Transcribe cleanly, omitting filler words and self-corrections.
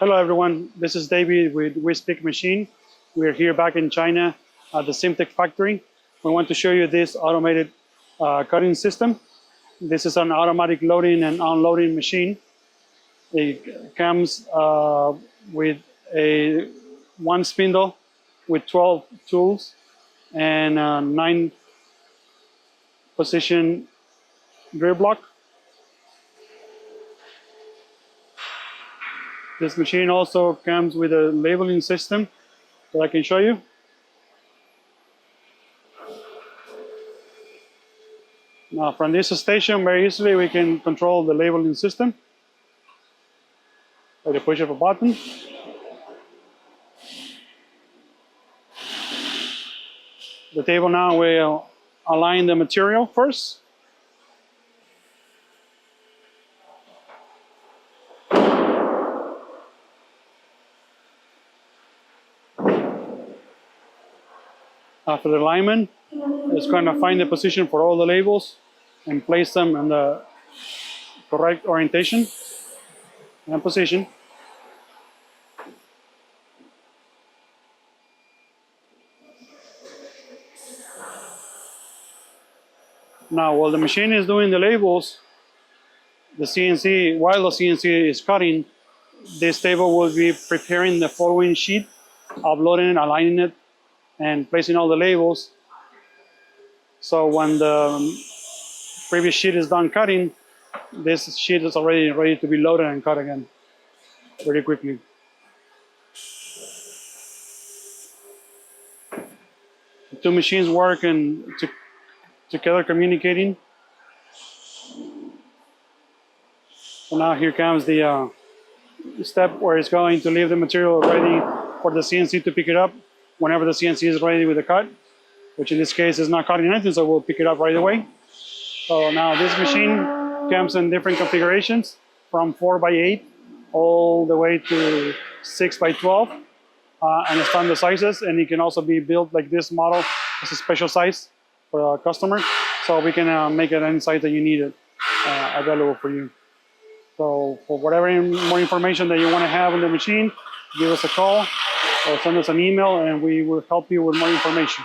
Hello everyone, this is David with WeSpeak Machine. We're here back in China at the CIMTECH factory. We want to show you this automated cutting system. This is an automatic loading and unloading machine. It comes with one spindle with 12 tools and a 9-position drill block. This machine also comes with a labeling system that I can show you. Now from this station, very easily we can control the labeling system by the push of a button. The table now will align the material first. After the alignment, it's going to find the position for all the labels and place them in the correct orientation and position. Now, while the machine is doing the labels, while the CNC is cutting, this table will be preparing the following sheet, uploading it, aligning it, and placing all the labels. So when the previous sheet is done cutting, this sheet is already ready to be loaded and cut again very quickly. The two machines work and together communicating. So now here comes the step where it's going to leave the material ready for the CNC to pick it up whenever the CNC is ready with the cut, which in this case is not cutting anything, so we'll pick it up right away. So now this machine comes in different configurations from 4x8 all the way to 6x12 and the standard sizes, and it can also be built like this model as a special size for a customer, so we can make it any size that you need it available for you. So for whatever more information that you want to have on the machine, give us a call or send us an email and we will help you with more information.